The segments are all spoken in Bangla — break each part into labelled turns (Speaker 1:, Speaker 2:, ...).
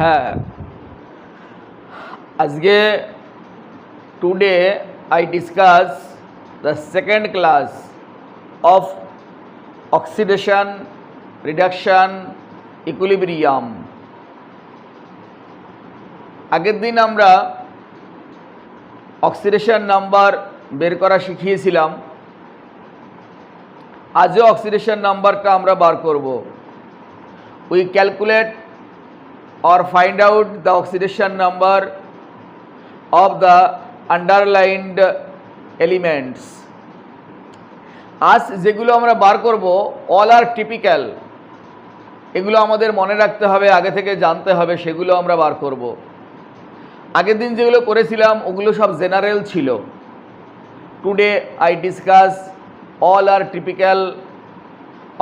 Speaker 1: হ্যাঁ, আজকে today I discuss the second class of oxidation, reduction, equilibrium. আগের দিন আমরা অক্সিডেশন নাম্বার বের করা শিখিয়েছিলাম। আজও অক্সিডেশন নাম্বারটা আমরা বার করব। We calculate or find out the oxidation number of the underlined elements. আজ যেগুলো আমরা বার করব all are typical, এগুলো আমাদের মনে রাখতে হবে, আগে থেকে জানতে হবে, সেগুলো আমরা বার করব। আগের দিন যেগুলো করেছিলাম ওগুলো সব জেনারেল ছিল। Today I discuss all are typical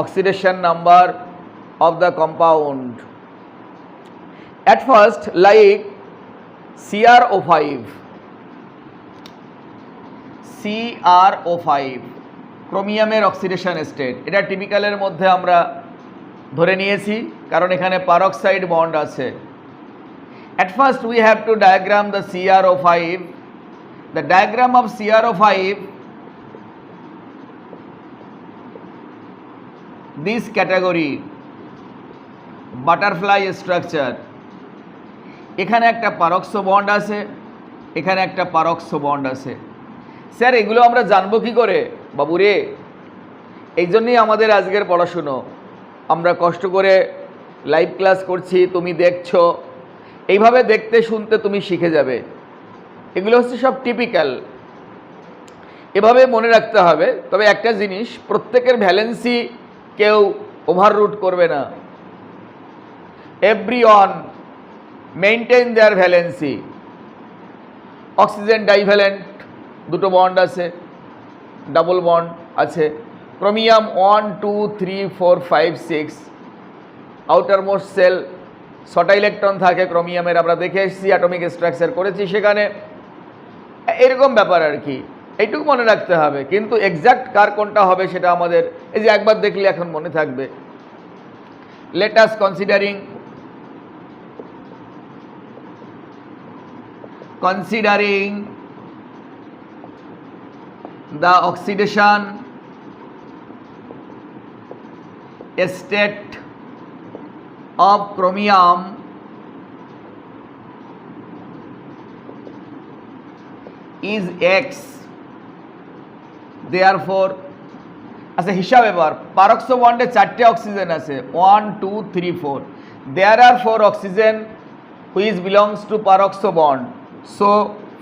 Speaker 1: oxidation number of the compound. At first, like CrO5 ক্রোমিয়ামের অক্সিডেশন স্টেট, এটা টিপিক্যালের মধ্যে আমরা ধরে নিয়েছি কারণ এখানে পারক্সাইড বন্ড আছে। At first we have to diagram the CrO5. The diagram of CrO5, this category butterfly structure, এখানে একটা পারক্সো বন্ড আছে, এখানে একটা পারক্সো বন্ড আছে। স্যার এগুলো আমরা জানবো কি করে বাবু রে? এই জন্যই আমাদের আজকের পড়াশুনো। আমরা কষ্ট করে লাইভ ক্লাস করছি, তুমি দেখছো, এইভাবে দেখতে শুনতে তুমি শিখে যাবে। এগুলো হচ্ছে সব টিপিক্যাল, এভাবে মনে রাখতে হবে। তবে একটা জিনিস, প্রত্যেকের ভ্যালেন্সি কেউ ওভাররুট করবে না। Everyone maintain their valency. Oxygen divalent, দুটো বন্ড আছে, ডাবল বন্ড আছে। ক্রোমিয়াম 1 2 3 4 5 6, আউটার মোস্ট সেল 6টা ইলেকট্রন থাকে ক্রোমিয়ামের, আমরা দেখে এসেছি, অ্যাটমিক স্ট্রাকচার করেছি সেখানে। এরকম ব্যাপার আর কি, এইটুকু মনে রাখতে হবে। কিন্তু এক্স্যাক্ট কার কোনটা হবে সেটা আমাদের এই যে একবার দেখলে এখন মনে থাকবে। Let us considering the oxidation state of chromium is X, therefore আচ্ছা হিসাব এবার, পারক্সো বন্ডে 4টে অক্সিজেন আছে, 1 2 3 4। there are 4 oxygen which belongs to peroxo bond, so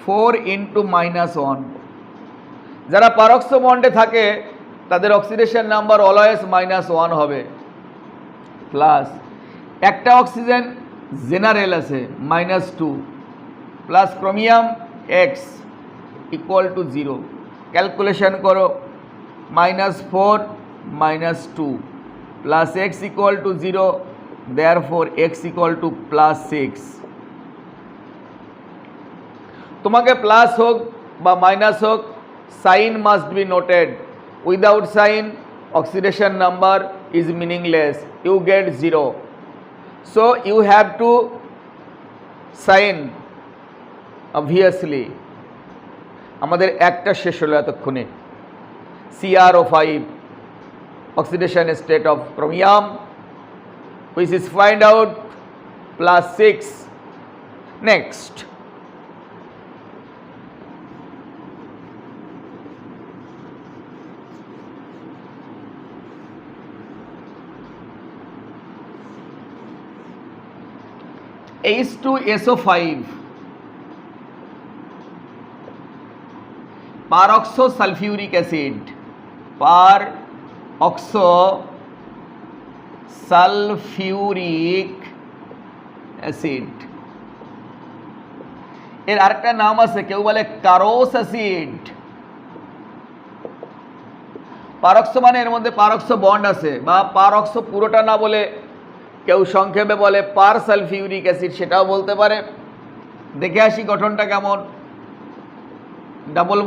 Speaker 1: 4 into -1। যারা পারক্সো বন্ডে থাকে তাদের অক্সিডেশন নাম্বার অলওয়েজ -1 হবে। প্লাস একটা অক্সিজেন জেনারেল আছে -2, plus chromium X equal to 0। Calculation করো, -4 -2 plus X equal to 0, therefore X equal to +6। তোমাকে প্লাস হোক বা মাইনাস হোক, sign must be noted. Without sign oxidation number is meaningless, you get 0। So you have to sign obviously. আমাদের একটা শেষ হলো এতক্ষণে। CrO5 oxidation state of chromium, which is find out +6. Next, H2SO5 peroxo sulphuric acid, peroxo sulphuric acid. এর আরেকটা নাম আছে, কেউ বলে কারোস অ্যাসিড। পারক্সো মানে এর মধ্যে পারক্সো বন্ড আছে, বা পারক্সো পুরোটা না বলে কেউ সংক্ষেপে বলে পার সালফিউরিক অ্যাসিড, সেটাও বলতে পারে। দেখে আসি গঠনটা কেমন। ডাবল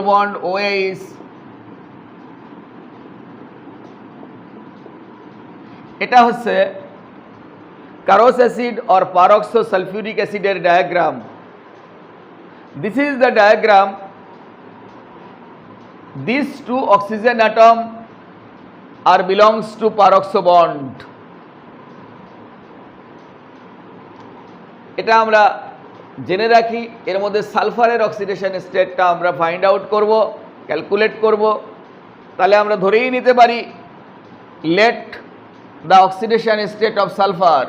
Speaker 1: বন্ড OH, এটা হচ্ছে কারোস অ্যাসিড or পারক্সো সালফিউরিক অ্যাসিডের diagram. This is the diagram. These two oxygen atom are belongs to peroxo bond. এটা আমরা জেনে রাখি। এর মধ্যে সালফারের অক্সিডেশন স্টেটটা আমরা ফাইন্ড আউট করব, ক্যালকুলেট করব। তাহলে আমরা ধরেই নিতে পারি let the oxidation state of sulfur,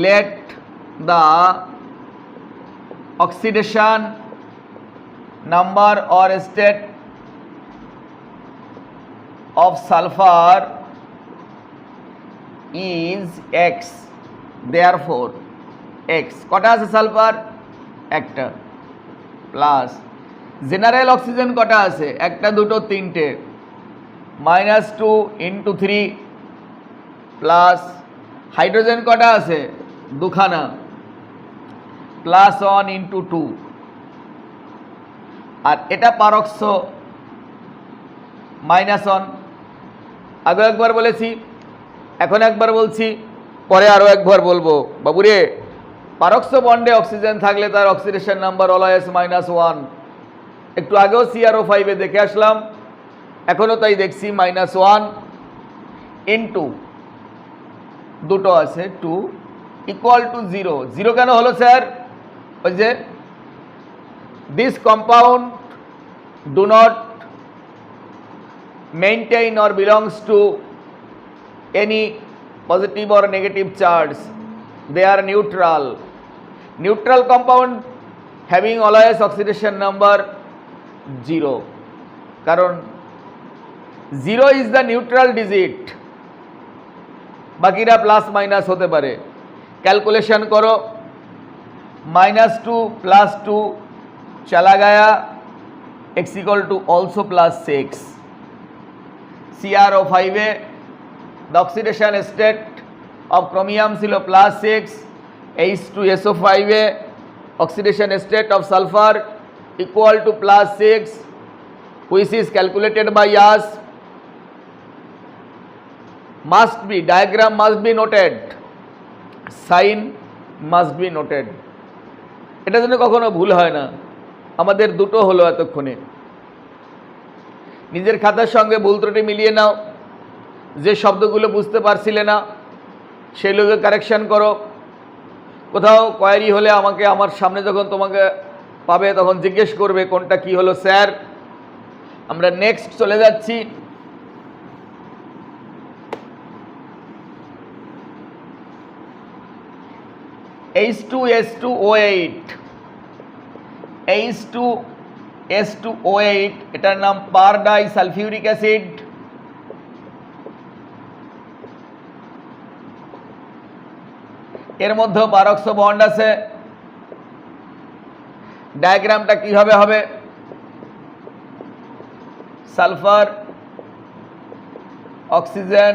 Speaker 1: let the oxidation number or state of sulfur is x, therefore x কটা আছে সালফার একটা, প্লাস জেনারেল অক্সিজেন কটা আছে একটা দুটো তিনটে, -2 × 3 প্লাস হাইড্রোজেন কটা আছে দুখানা, +1 × 2, আর এটা পারক্সো -1। আগে একবার বলেছি, এখন একবার বলছি, পরে আরও একবার বলবো। বাবুরে, পারক্সো বন্ডে অক্সিজেন থাকলে তার অক্সিডেশন নাম্বার অলওয়েজ -1। একটু আগেও CrO5 দেখে আসলাম, এখনও তাই দেখছি -1 ইন্টু দুটো আছে 2 ইকুয়াল টু 0। 0 কেন হলো স্যার? ওই যে this compound do not maintain or belongs to any positive or negative charge, they are neutral. Neutral compound having always oxidation number 0, কারণ 0 is the neutral digit, বাকিরা প্লাস মাইনাস হতে পারে। ক্যালকুলেশন করো, -2 + 2 চলা Gaya, x = also +6। CrO5 A the oxidation state of chromium ছিল +6, H2SO5 A oxidation state of sulfur equal to +6, which is calculated by us. Must be, diagram must be noted, sign must be noted. এটা যেন কখনো ভুল হয় না। আমাদের দুটো হলো এতক্ষণে। নিজের খাতার সঙ্গে ভুল ত্রুটি মিলিয়ে নাও, যে শব্দগুলো বুঝতে পারছিলে না সেগুলোকে কারেকশন করো। কোথাও কোয়ারি হলে আমাকে আমার সামনে যখন তোমাকে পাবে তখন জিজ্ঞেস করবে কোনটা কি হলো স্যার। আমরা নেক্সট চলে যাচ্ছি। H2S2O8, H2S2O8 এটার নাম পার ডাই সালফিউরিক অ্যাসিড। এর মধ্যে পারক্সো বন্ড আছে। ডায়াগ্রামটা কিভাবে হবে? সালফার, অক্সিজেন,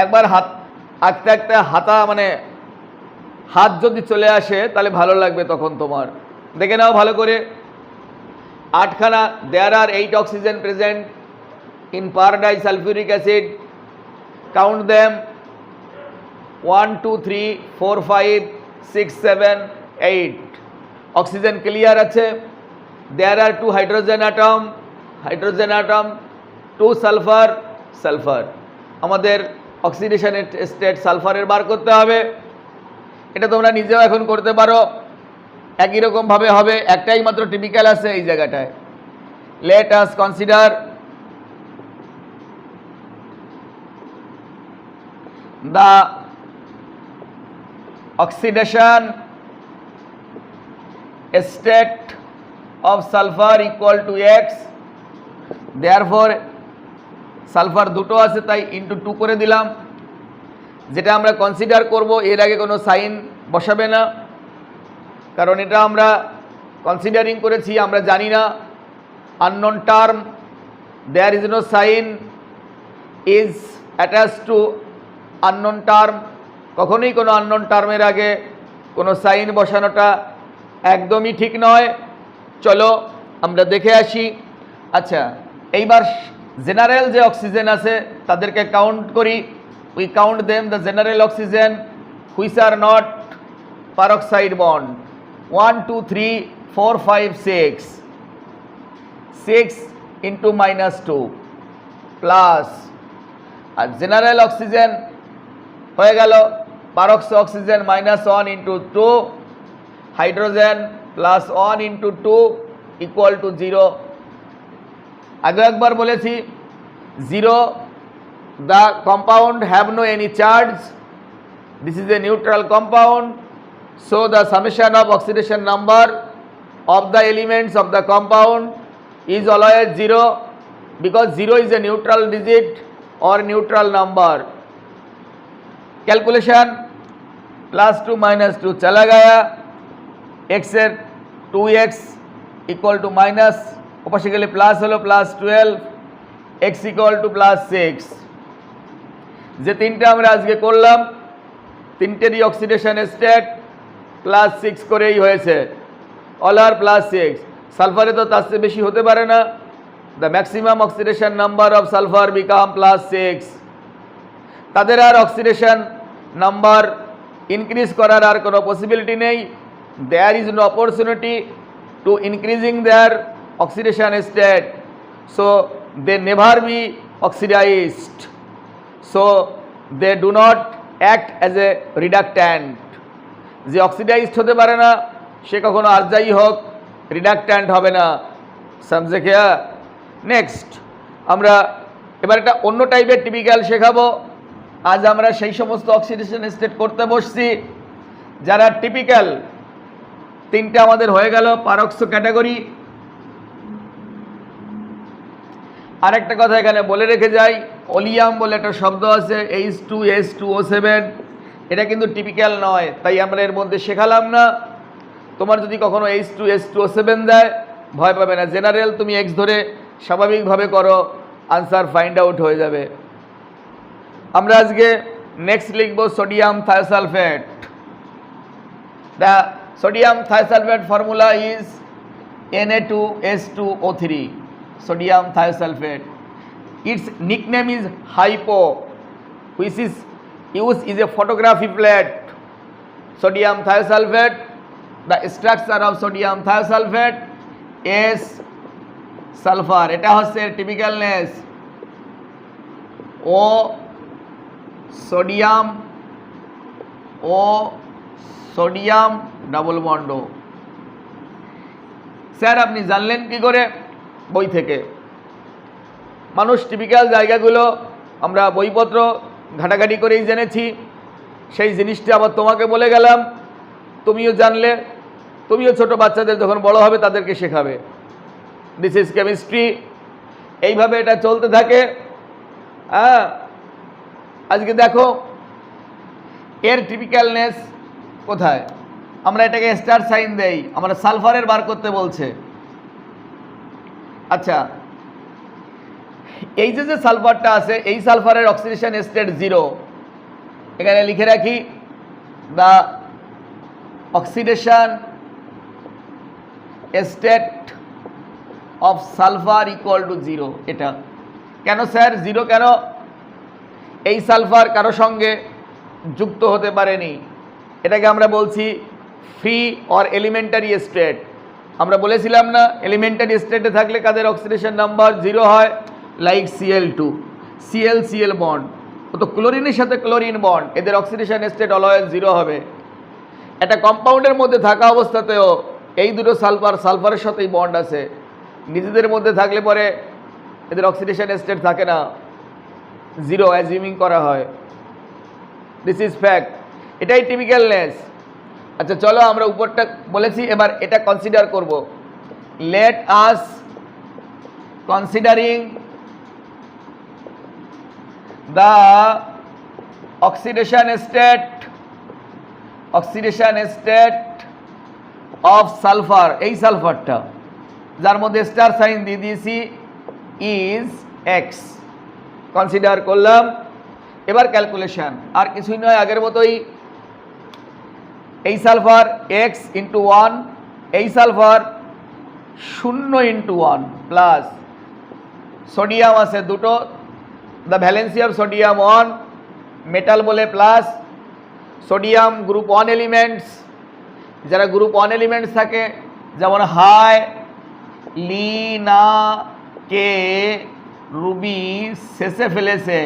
Speaker 1: একবার হাত আঁকতে আঁকতে হাতা মানে হাত যদি চলে আসে তাহলে ভালো লাগবে তখন তোমার। দেখে নাও ভালো করে, 8খানা। দেয়ার আর 8 oxygen present in per disulfuric acid. Count them: 1 2 3 4 5 6 7 8. Oxygen clear আছে। There are 2 hydrogen atom, 2 sulfur. আমাদের অক্সিডেশন স্টেট সালফারের বার করতে হবে। এটা তোমরা নিজেও এখন করতে পারো, একই রকম ভাবে হবে। একটাই মাত্র টিপিক্যাল আছে এই জায়গাটায়। Let us consider the oxidation state of sulfur equal to x, therefore sulphur দুটো আছে তাই ইন্টু 2 করে দিলাম। যেটা আমরা কনসিডার করব এর আগে কোনো সাইন বসাবে না, কারণ এটা আমরা কনসিডারিং করেছি, আমরা জানি না। Unknown term, there is no sign is attached to unknown term. কখনোই কোনো আননোন টার্মের আগে কোনো সাইন বসানোটা একদমই ঠিক নয়। চলো আমরা দেখে আসি। আচ্ছা, এইবার জেনারেল যে অক্সিজেন আছে তাদেরকে কাউন্ট করি। We count them the general oxygen which are not peroxide bond. 1 2 3 4 5 6 6 into -2 plus, আর জেনারেল অক্সিজেন হয়ে গেল peroxo oxygen -1 into 2 hydrogen plus 1 into 2 equal to 0। আগে একবার বলেছি 0, the compound have no any charge, this is a neutral compound, so the summation of oxidation number of the elements of the compound is always 0 because 0 is a neutral digit or neutral number। Calculation +2 -2 चला गया, x এর 2x इक्वल टू माइनस उपाशे गेले प्लस हलो +12 x इक्वल टू +6। যে তিনটা আমরা আজকে করলাম তিনটেরই অক্সিডেশন স্টেট +6 করেই হয়েছে, অল আর +6। সালফারে তো তার চেয়ে বেশি হতে পারে না। The maximum oxidation number of sulphur become +6। তাদের আর অক্সিডেশন নাম্বার ইনক্রিজ করার আর কোনো পসিবিলিটি নেই। There is no opportunity to increasing their oxidation state, so they never be oxidized, so they do not act as a reductant। যে অক্সিডাইজড হতে পারে না সে কখনো আর যাই হোক রিডাক্ট্যান্ট হবে না। সমঝে क्या? নেক্সট আমরা এবার একটা অন্য টাইপের টিপিক্যাল শেখাবো। আজ আমরা সেই সমস্ত অক্সিডেশন স্টেট করতে বসছি যারা টিপিক্যাল। তিনটা আমাদের হয়ে গেল পারক্সো ক্যাটাগরি। আরেকটা কথা এখানে বলে রেখে যাই, ওলিয়াম বলে একটা শব্দ আছে H2S2O7, এটা কিন্তু টিপিক্যাল নয়, তাই আমরা এর মধ্যে শেখালাম না। তোমার যদি কখনো H2S2O7 দেয় ভয় পাবে না, জেনারেল তুমি এক্স ধরে স্বাভাবিকভাবে করো, আনসার ফাইন্ড আউট হয়ে যাবে। আমরা আজকে নেক্সট লিখব sodium thiosulphate. The sodium thiosulfate formula is Na2S2O3, sodium thiosulfate. Its nickname is hypo, which is used is a photography plate. Sodium thiosulfate, the structure of sodium thiosulfate is sulfur, এটা হচ্ছে টিপিক্যালনেস। ও সোডিয়াম, ও সোডিয়াম ডাবল বন্ড। স্যার আপনি জানলেন কি করে? বই থেকে। মানুষ টিপিক্যাল জায়গাগুলো আমরা বইপত্র ঘাটাঘাটি করেই জেনেছি, সেই জিনিসটা আবার তোমাকে বলে গেলাম, তুমিও জানলে, তুমিও ছোট বাচ্চাদের যখন বড় হবে তাদেরকে শেখাবে। This is chemistry. এইভাবে এটা চলতে থাকে। হ্যাঁ, আজকে দেখো এর টিপিক্যালনেস কোথায়। আমরা এটাকে স্টার সাইন দেই, আমরা সালফারের বার করতে বলছে। আচ্ছা, এই যে সালফারটা আছে এই সালফারের অক্সিডেশন স্টেট 0। এখানে লিখে রাখি the oxidation state of sulphur equal to 0। এটা কেন স্যার 0 কেন? এই সালফার কারো সঙ্গে যুক্ত হতে পারেনি, এটাকে আমরা বলছি ফ্রি অর এলিমেন্টারি স্টেট। আমরা বলেছিলাম না এলিমেন্টারি স্টেটে থাকলে কাদের অক্সিডেশন নাম্বার 0 হয়? লাইক Cl2, Cl বন্ড, ও তো ক্লোরিনের সাথে ক্লোরিন বন্ড, এদের অক্সিডেশন স্টেট অলওয়েজ 0 হবে। একটা কম্পাউন্ডের মধ্যে থাকা অবস্থাতেও এই দুটো সালফার সালফারের সাথেই বন্ড আছে, নিজেদের মধ্যে থাকলে পরে এদের অক্সিডেশন স্টেট থাকে না, 0 অ্যাজিউমিং করা হয়। দিস ইজ ফ্যাক্ট, এটাই টিপিক্যালনেস। আচ্ছা চলো আমরা উপরটা বলেছি, এবার এটা কনসিডার করব। Let us considering the oxidation state of sulphur. এই সালফারটা যার মধ্যে স্টার সাইন দিয়ে দিয়েছি ইজ এক্স, কনসিডার করলাম। এবার ক্যালকুলেশন, আর কিছুই নয়, আগের মতোই। এই সালফার x ইন্টু 1, এই সালফার 0 ইন্টু 1 প্লাস সোডিয়াম আছে দুটো, the valency of sodium 1, metal বলে প্লাস। সোডিয়াম গ্রুপ 1 এলিমেন্টস, যারা গ্রুপ 1 এলিমেন্টস থাকে যেমন হাই, লি, না, কে, রুবি শেষে ফেলেছে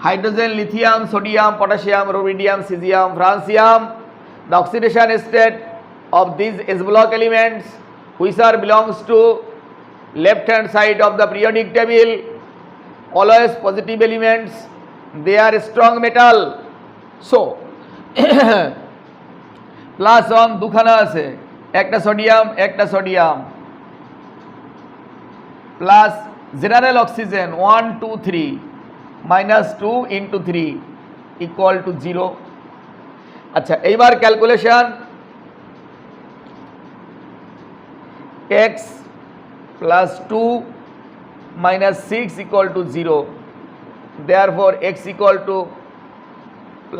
Speaker 1: hydrogen, lithium, sodium, potassium, rubidium, caesium, francium. The oxidation state of these S block elements which are belongs to left hand side of the periodic table, always positive elements, they are strong metal. So plus 1 দুখানা আছে, একটা সোডিয়াম একটা সোডিয়াম, প্লাস জেনারেল অক্সিজেন 1 2 3 -2 × 3 = 0। আচ্ছা এইবার calculation, x + 2 - 6 = 0, therefore x =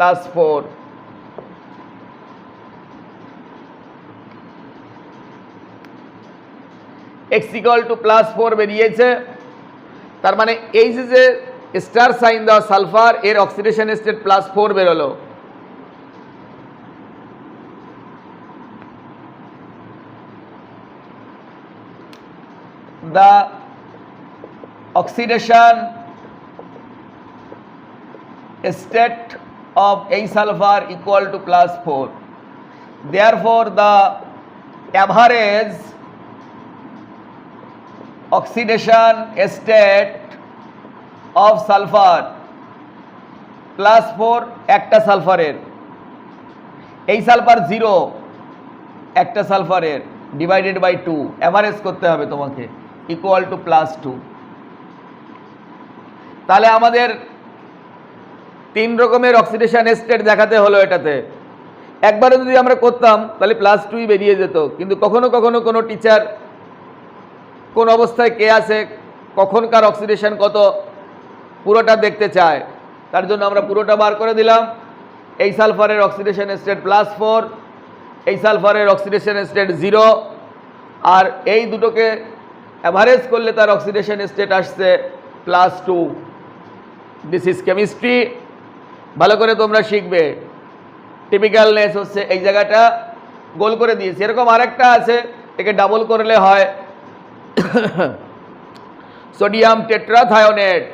Speaker 1: +4। x = +4 বেরিয়েছে, তার মানে এই যে স্টার সাইন দেওয়া সালফার এর অক্সিডেশন স্টেট +4 বেরোলো। The oxidation state of A sulfur equal to +4. Therefore, the average oxidation state of sulfur +4 একটা সালফারের, এই সালফার 0 একটা সালফারের ডিভাইডেড বাই 2 অ্যাভারেজ করতে হবে তোমাকে, ইকুয়াল টু +2। তাহলে আমাদের 3 রকমের অক্সিডেশন স্টেট দেখাতে হলো এটাতে। একবারে যদি আমরা করতাম তাহলে +2ই বেরিয়ে যেত, কিন্তু কখনো কখনো কোনো টিচার কোন অবস্থায় কে আছে, কখনকার অক্সিডেশন কত, পুরোটা দেখতে চায়, তার জন্য আমরা পুরোটা বার করে দিলাম। এই সালফারের অক্সিডেশন স্টেট +4, এই সালফারের অক্সিডেশন স্টেট 0, আর এই দুটোকে অ্যাভারেজ করলে তার অক্সিডেশন স্টেট আসছে +2। দিস ইজ কেমিস্ট্রি, ভালো করে তোমরা শিখবে। টিপিক্যালনেস হচ্ছে এই জায়গাটা গোল করে দিয়েছি। এরকম আরেকটা আছে, একে ডাবল করলে হয় সোডিয়াম টেট্রাথায়োনেট।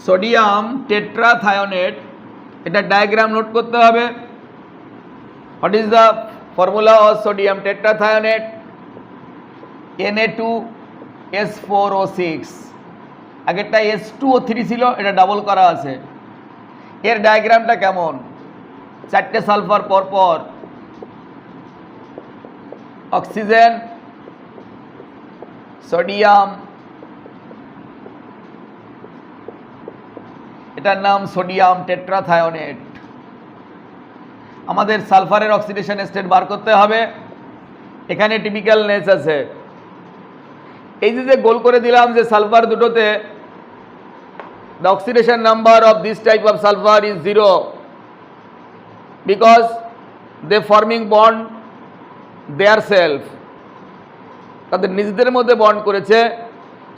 Speaker 1: সোডিয়াম টেট্রাথায়োনেট, এটা ডায়াগ্রাম নোট করতে হবে। What is the formula of sodium tetrathionate? Na2S4O6। আগেরটা S2O3 ছিল, এটা ডাবল করা আছে। এর ডায়াগ্রামটা কেমন? 4টে সালফার পরপর, অক্সিজেন, সোডিয়াম, এটার নাম সোডিয়াম টেট্রাথায়োনেট। আমাদের সালফারের অক্সিডেশন স্টেট বার করতে হবে। এখানে টিপিক্যালনেস আছে। এই যে গোল করে দিলাম যে সালফার দুটোতে the oxidation number of this type of sulfur is 0 because they forming bond their self, তাদের নিজেদের মধ্যে বন্ড করেছে,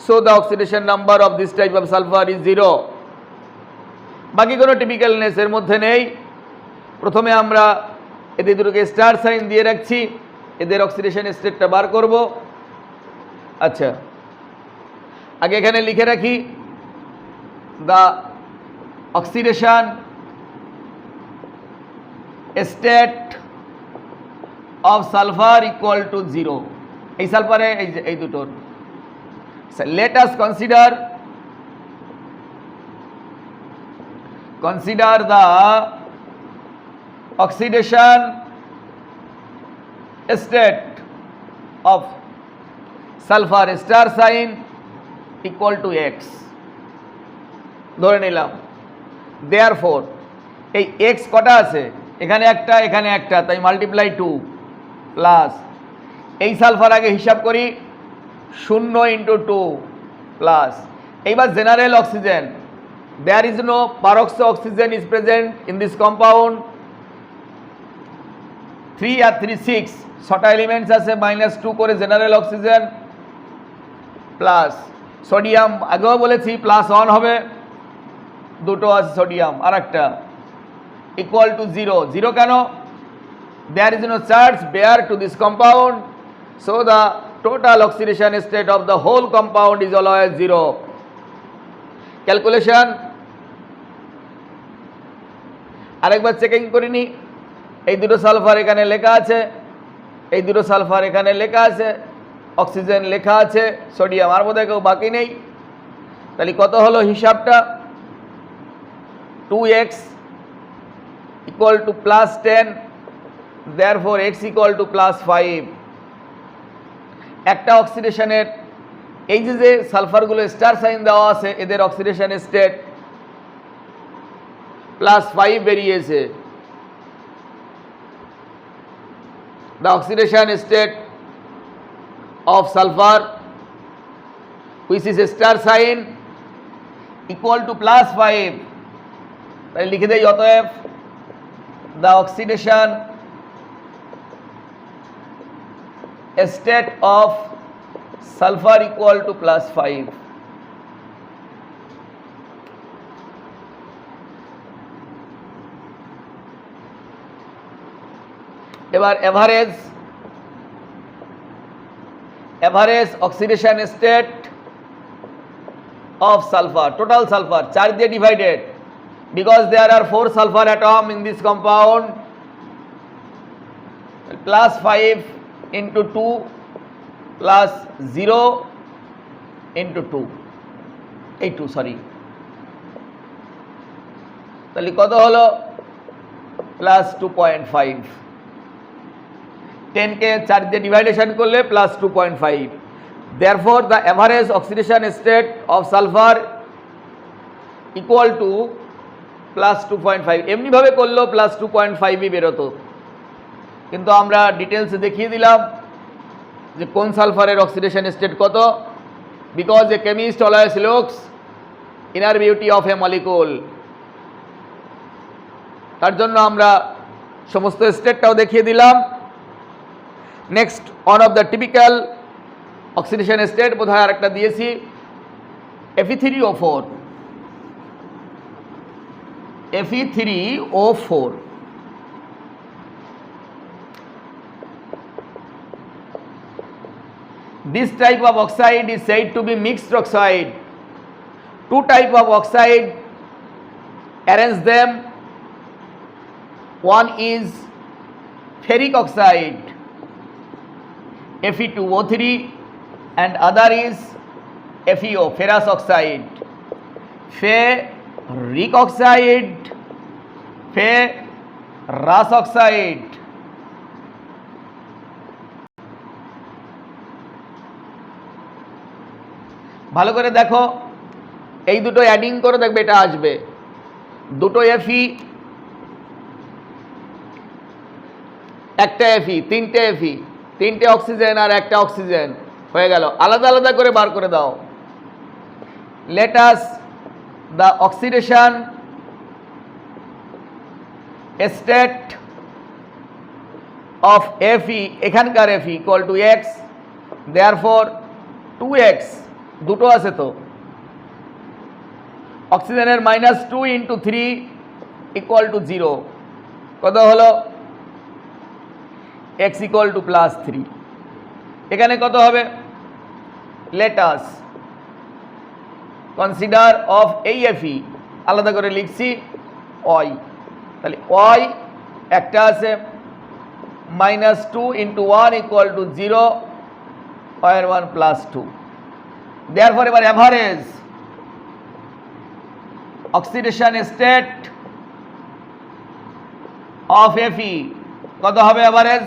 Speaker 1: so the oxidation number of this type of sulfur is 0। বাকি কোনো টিপিক্যালনেস এর মধ্যে নেই। প্রথমে আমরা এদের দুটোকে স্টার সাইন দিয়ে রাখছি, এদের অক্সিডেশন স্টেটটা বার করব। আচ্ছা, আগে এখানে লিখে রাখি the oxidation state of sulfur equal to 0। এই সালফারে এই দুটোর। let us consider the oxidation state of sulfur star sign equal to x ধরে নিলাম। therefore এই x কটা আছে? এখানে একটা, এখানে একটা, তাই মাল্টিপ্লাই 2 প্লাস এই সালফার আগে হিসাব করি 0 × 2 প্লাস। এইবার general oxygen, there is no peroxo oxygen is present in this compound, 3 আর 3 6 ছটা এলিমেন্টস আছে, -2 করে জেনারেল অক্সিজেন প্লাস সোডিয়াম, আগেও বলেছি +1 হবে, দুটো আছে সোডিয়াম আর একটা, ইকুয়াল টু 0। 0 কেন? there is no charge bear to this compound, so the total oxidation state of the whole compound is always 0. Calculation আরেকবার চেকিং করিনি। এই দুটো সালফার এখানে লেখা আছে, এই দুটো সালফার এখানে লেখা আছে, অক্সিজেন লেখা আছে, সোডিয়াম আর বোধহয় কেউ বাকি নেই। তাহলে কত হলো হিসাবটা? 2x equal to +10, therefore x equal to +5। একটা অক্সিডেশনের এই যে সালফারগুলো স্টার সাইন দেওয়া আছে, এদের অক্সিডেশন স্টেট +5 বেরিয়েছে। the oxidation state of sulfur which is a star sign equal to +5। তাহলে লিখে দেই, অতএব the oxidation state of sulfur equal to +5। এবার average oxidation state of sulphur, total sulphur 4 দিয়ে divided, because there are 4 sulfur atom in this compound, +5 into 2 plus 0 into 2, এই 2 সরি, তাহলে কত হলো? +2.5। 10 কে 4 দিয়ে ডিভাইডেশন করলে +2.5। therefore the average oxidation state of sulfur equal to +2.5। এমনিভাবে করলেও +2.5ই বেরোতো, কিন্তু আমরা ডিটেলসে দেখিয়ে দিলাম যে কোন সালফারের অক্সিডেশন স্টেট কত, because A chemist always looks inner beauty of A molecule. তার জন্য আমরা সমস্ত স্টেটটাও দেখিয়ে দিলাম। Next, one of the typical oxidation state বোধহয় আরেকটা দিয়েছি, Fe3O4। Fe3O4 this type of oxide is said to be mixed oxide। Two type of oxide, arrange them, one is ferric oxide Fe2O3 and other is FeO ferrous oxide। ferric oxide, ferrous oxide, ভালো করে দেখো, এই দুটো অ্যাডিং করে দেখবে এটা আসবে, দুটো Fe, একটা Fe, তিনটে Fe, তিনটে অক্সিজেন আর একটা অক্সিজেন হয়ে গেল। আলাদা আলাদা করে বার করে দাও। let us the oxidation state of Fe, এখানকার Fe equal to x, therefore 2x, দুটো আছে তো, অক্সিজেনের -2 into 3 equal to 0, কত হলো? x equal to +3। এখানে কত হবে? let us consider of এই Fe আলাদা করে লিখছি y, তাহলে y একটা আছে, -2 into 1 equal to 0, y 1 +2। therefore এবার average oxidation state of Fe কত হবে? এভারেজ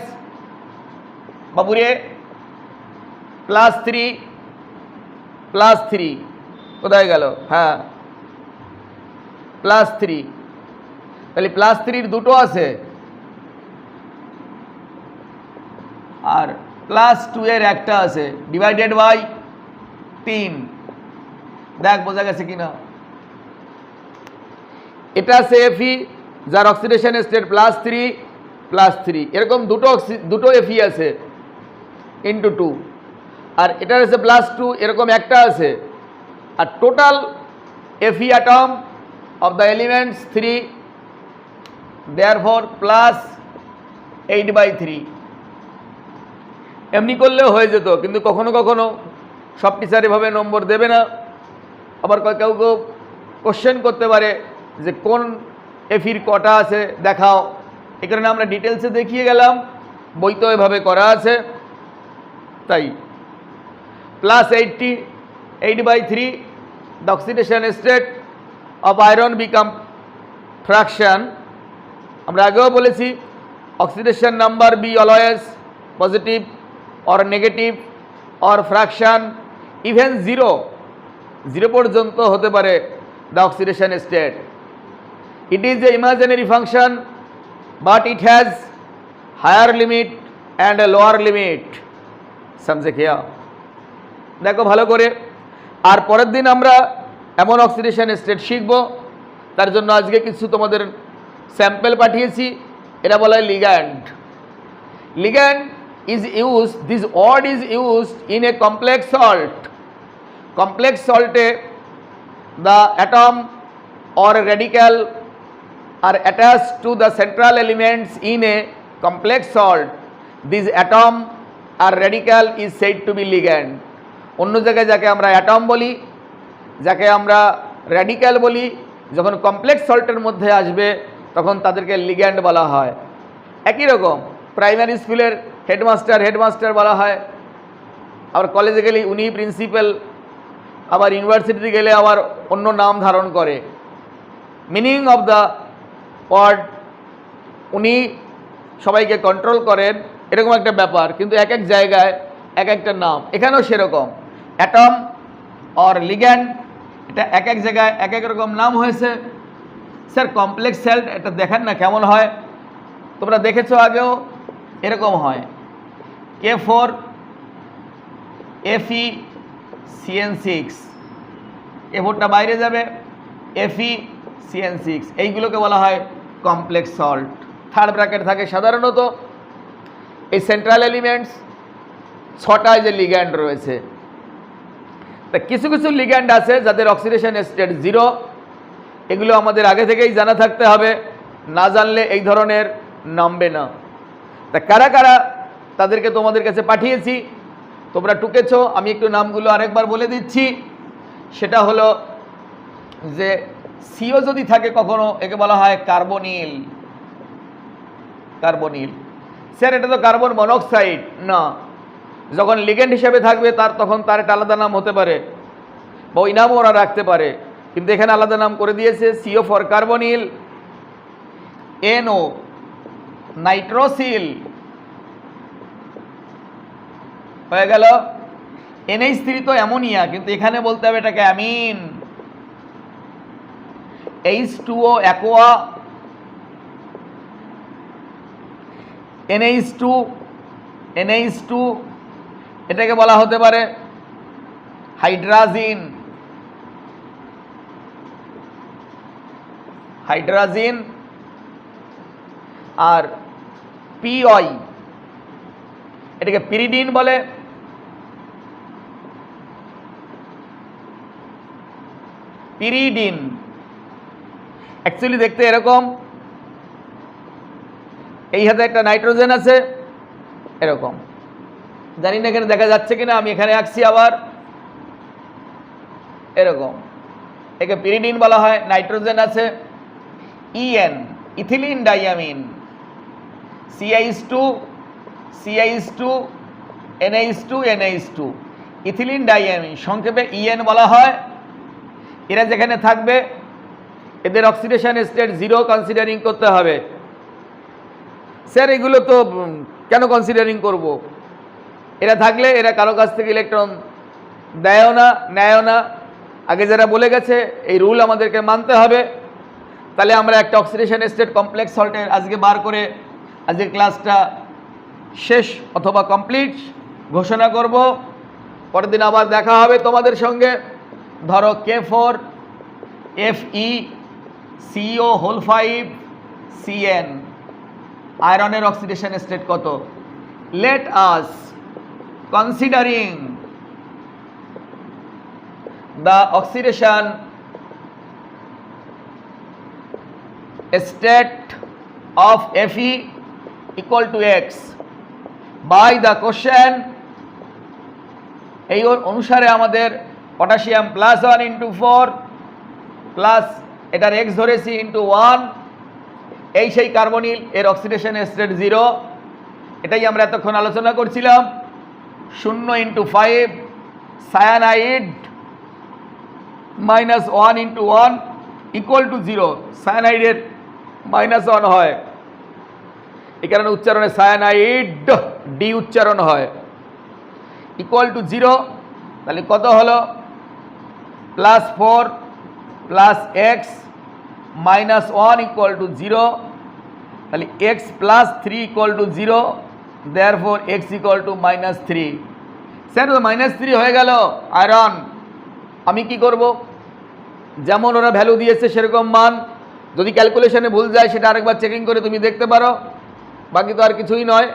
Speaker 1: বাবুরে +3 কোথায় গেল? হ্যাঁ +3, তাহলে +3 দুটো আছে আর +2 এর একটা আছে, ডিভাইডেড বাই 3। দেখ বোঝা গেছে কিনা? এটা আছে Fe যার অক্সিডেশন স্টেট +3, +3 এরকম দুটো এফি আছে ইন্টু 2 আর এটার আছে +2 এরকম একটা আছে আর টোটাল এফি atom of the elements 3 therefore +8/3 এমনি করলেও হয়ে যেত কিন্তু কখনো কখনো সব টিচার এভাবে নম্বর দেবে না আবার কেউ কেউ কোশ্চেন করতে পারে যে কোন এফির কটা আছে দেখাও এই কারণে আমরা ডিটেলসে দেখিয়ে গেলাম বইতেও এভাবে করা আছে তাই +8/3 the oxidation state of iron become fraction আমরা আগেও বলেছি oxidation number B always positive or negative or fraction even 0 পর্যন্ত হতে পারে the oxidation state. It is a imaginary function but it has higher limit and a lower limit. समझे क्या? দেখো ভালো করে আর পরের দিন আমরা এমন অক্সিডেশন স্টেট শিখব তার জন্য আজকে কিছু তোমাদের স্যাম্পল পাঠিয়েছি এটা বলা হয় ligand ligand is used, this word is used in a complex salt. Complex salt the atom or radical are attached to the central elements in a complex salt. This atom or radical is said to be ligand. অন্য জায়গায় যাকে আমরা অ্যাটম বলি যাকে আমরা র্যাডিক্যাল বলি যখন কমপ্লেক্স সল্টের মধ্যে আসবে তখন তাদেরকে লিগ্যান্ড বলা হয় একই রকম প্রাইমারি স্কুলের হেডমাস্টার বলা হয় আবার কলেজে গেলে উনি প্রিন্সিপাল আবার ইউনিভার্সিটিতে গেলে আবার অন্য নাম ধারণ করে মিনিং অফ দ্য ওয়ার্ড উনি সবাইকে কন্ট্রোল করেন এরকম একটা ব্যাপার কিন্তু এক এক জায়গায় এক একটা নাম এখানেও সেরকম অ্যাটম অর লিগ্যান্ড এটা এক এক জায়গায় এক এক রকম নাম হয়েছে স্যার কমপ্লেক্স সল্ট এটা দেখেন না কেমন হয় তোমরা দেখেছো আগেও এরকম হয় K4 FeCN6 K4টা বাইরে যাবে FeCN6 এইগুলোকে বলা হয় কমপ্লেক্স সল্ট থার্ড ব্র্যাকেট থাকে সাধারণত এই সেন্ট্রাল এলিমেন্টস 6টায় যে লিগ্যান্ড রয়েছে তা কিছু কিছু লিগ্যান্ড আছে যাদের অক্সিডেশন স্টেট 0 এগুলো আমাদের আগে থেকেই জানা থাকতে হবে না জানলে এই ধরনের নামবে না তা কারা কারা তাদেরকে তোমাদের কাছে পাঠিয়েছি তোমরা টুকেছো আমি একটু নামগুলো আরেকবার বলে দিচ্ছি সেটা হলো যে সিও যদি থাকে কখনো একে বলা হয় কার্বনিল স্যার এটা তো কার্বন মনোক্সাইড না যখন লিগ্যান্ড হিসেবে থাকবে তখন তার একটা আলাদা নাম হতে পারে বা ওই নামও ওরা রাখতে পারে কিন্তু এখানে আলাদা নাম করে দিয়েছে CO for carbonyl NO nitrosyl হয়ে গেল NH3 তো অ্যামোনিয়া কিন্তু এখানে বলতে হবে এটাকে অ্যামিন H2O অ্যাকোয়া NH2 এটাকে বলা হতে পারে হাইড্রাজিন আর POI এটাকে পিরিডিন বলে পিরিডিন অ্যাকচুয়ালি দেখতে এরকম এই হাতে একটা নাইট্রোজেন আছে এরকম জানি না এখানে দেখা যাচ্ছে কিনা আমি এখানে আঁকছি আবার এরকম একে পিরিডিন বলা হয় নাইট্রোজেন আছে EN ethylene diamine CH2 NH2 ethylene diamine সংক্ষেপে EN বলা হয় এরা যেখানে থাকবে এদের অক্সিডেশন স্টেট 0 কনসিডারিং করতে হবে স্যার এগুলো তো কেন কনসিডারিং করব এরা থাকলে এরা কারো কাছ থেকে ইলেকট্রন দেয়ও না নেয়ও না আগে যারা বলে গেছে এই রুল আমাদেরকে মানতে হবে তাহলে আমরা একটা অক্সিডেশন স্টেট কমপ্লেক্স সল্টের আজকে বার করে আজকের ক্লাসটা শেষ অথবা কমপ্লিট ঘোষণা করব পরের দিন আবার দেখা হবে তোমাদের সঙ্গে ধরো K4 FeCO5 CN আয়রনের অক্সিডেশন স্টেট কত? Let us considering the oxidation state of Fe equal to X by the question এই অনুসারে আমাদের পটাশিয়াম +1 × 4 প্লাস এটার X ধরেছি × 1 এই সেই কার্বনিল এর অক্সিডেশন স্টেট 0, এটাই আমরা এতক্ষণ আলোচনা করছিলাম। 0 × 5 সায়ানাইড -1 × 1 ইকুয়াল টু 0, সায়ানাইডের -1 হয়, এই কারণে উচ্চারণে সায়ানাইড ডি উচ্চারণ হয়, ইকুয়াল টু 0। তাহলে কত হলো? +4 + x -1 ইকুয়াল টু 0, তাহলে x + 3 equal to 0, therefore x equal two -3। Sir -3 হয়ে গেল আয়রন, আমি কি করব? যেমন ওরা ভ্যালু দিয়েছে সেরকম মান, যদি ক্যালকুলেশনে ভুল যায় সেটা আরেকবার চেকিং করে তুমি দেখতে পারো, বাকি তো আর কিছুই নয়,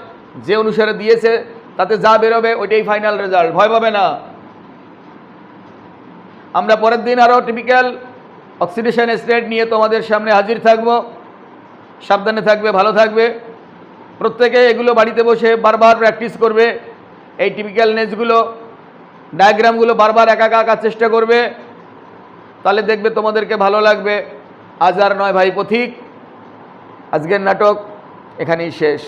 Speaker 1: যে অনুসারে দিয়েছে তাতে যা বেরোবে ওইটাই ফাইনাল রেজাল্ট, ভয় পাবে না। আমরা পরের দিন আরও টিপিক্যাল অক্সিডেশন স্টেট নিয়ে তোমাদের সামনে হাজির থাকব। সাবধানে থাকবে, ভালো থাকবে, প্রত্যেকে এগুলো বাড়িতে বসে বারবার প্র্যাকটিস করবে, এই টিপিক্যাল নেসগুলো ডায়াগ্রামগুলো বারবার একা একা আঁকার চেষ্টা করবে, তাহলে দেখবে তোমাদেরকে ভালো লাগবে। আজ আর নয় ভাই পথিক, আজকের নাটক এখানেই শেষ।